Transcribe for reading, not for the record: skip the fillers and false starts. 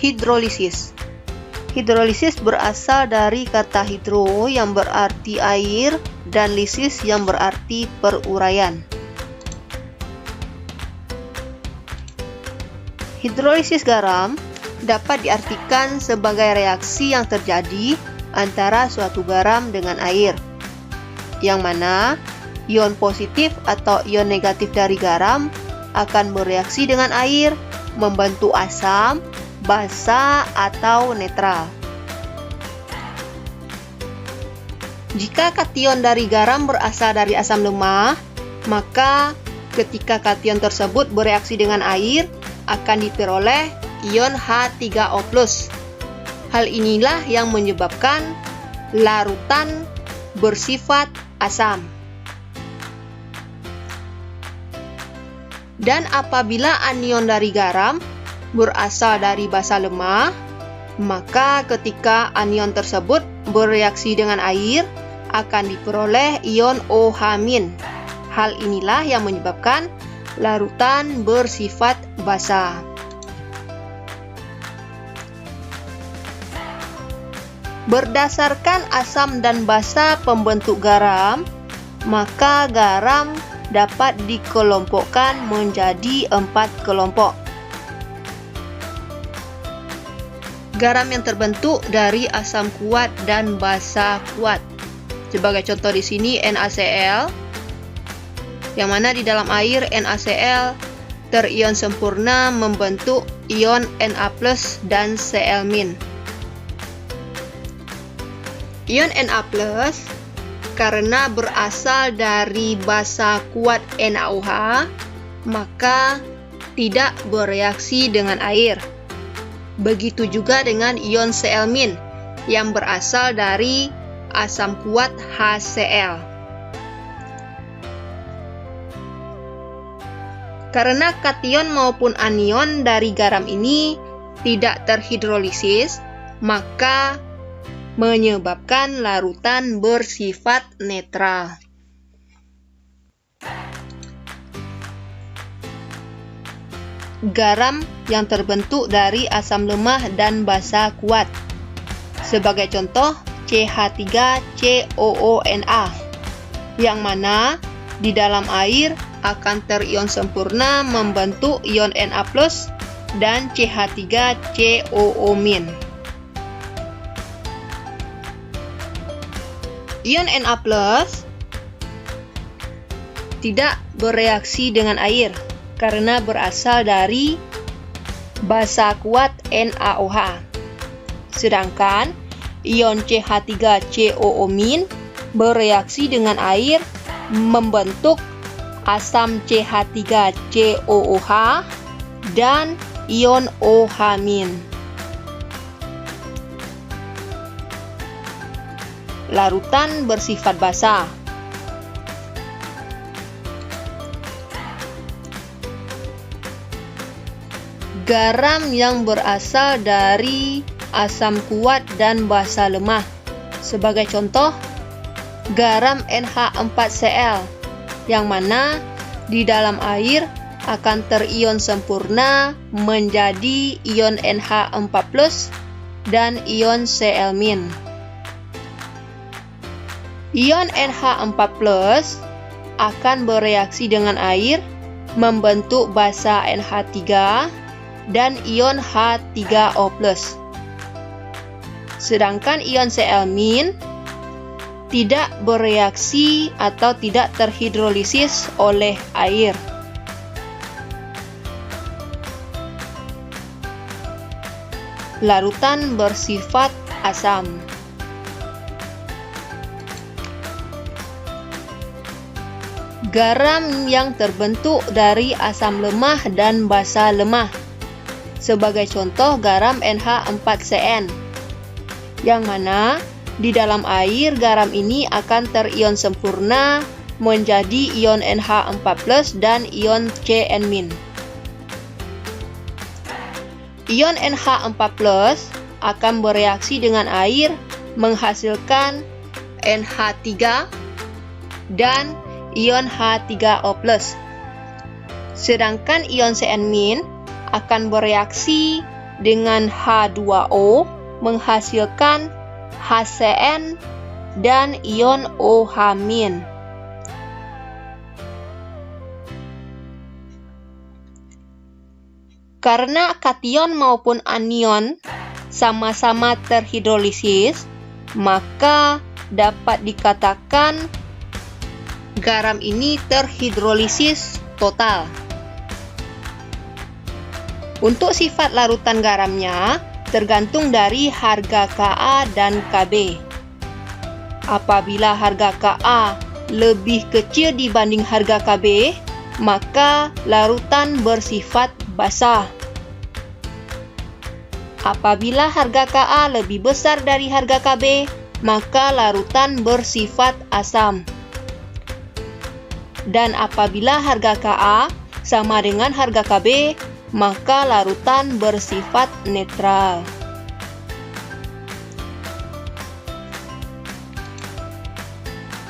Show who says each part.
Speaker 1: Hidrolisis. Hidrolisis berasal dari kata hidro yang berarti air dan lisis yang berarti peruraian. Hidrolisis garam dapat diartikan sebagai reaksi yang terjadi antara suatu garam dengan air, yang mana ion positif atau ion negatif dari garam akan bereaksi dengan air, membentuk asam, basa, atau netral. Jika kation dari garam berasal dari asam lemah, maka ketika kation tersebut bereaksi dengan air, akan diperoleh ion H3O+. Hal inilah yang menyebabkan larutan bersifat asam. Dan apabila anion dari garam berasal dari basa lemah, maka ketika anion tersebut bereaksi dengan air, akan diperoleh ion OH-. Hal inilah yang menyebabkan larutan bersifat basa. Berdasarkan asam dan basa pembentuk garam, maka garam dapat dikelompokkan menjadi 4 kelompok. Garam yang terbentuk dari asam kuat dan basa kuat. Sebagai contoh di sini NaCl, yang mana di dalam air NaCl terion sempurna membentuk ion Na+ dan Cl-. Ion Na+ karena berasal dari basa kuat NaOH, maka tidak bereaksi dengan air. Begitu juga dengan ion Cl- yang berasal dari asam kuat HCl. Karena kation maupun anion dari garam ini tidak terhidrolisis, maka menyebabkan larutan bersifat netral. Garam yang terbentuk dari asam lemah dan basa kuat. Sebagai contoh, CH3COONa, yang mana di dalam air akan terion sempurna membentuk ion Na+ dan CH3COO-. Ion Na+ tidak bereaksi dengan air karena berasal dari basa kuat NaOH. Sedangkan ion CH3COO- bereaksi dengan air membentuk asam CH3COOH dan ion OH-. Larutan bersifat basa. Garam yang berasal dari asam kuat dan basa lemah. Sebagai contoh, garam NH4Cl, yang mana di dalam air akan terion sempurna menjadi ion NH4+ dan ion Cl-. Ion NH4+ akan bereaksi dengan air membentuk basa NH3 dan ion H3O+. Sedangkan ion Cl- tidak bereaksi atau tidak terhidrolisis oleh air. Larutan bersifat asam. Garam yang terbentuk dari asam lemah dan basa lemah. Sebagai contoh, garam NH4CN, yang mana di dalam air garam ini akan terion sempurna menjadi ion NH4+ dan ion Cn-. Ion NH4+ akan bereaksi dengan air menghasilkan NH3 dan ion H3O+. Sedangkan ion Cn- akan bereaksi dengan H2O menghasilkan HCN dan ion OH-. Karena kation maupun anion sama-sama terhidrolisis, maka dapat dikatakan garam ini terhidrolisis total. Untuk sifat larutan garamnya tergantung dari harga Ka dan Kb. Apabila harga Ka lebih kecil dibanding harga Kb, maka larutan bersifat basah. Apabila harga Ka lebih besar dari harga Kb, maka larutan bersifat asam. Dan apabila harga Ka sama dengan harga Kb, maka larutan bersifat netral.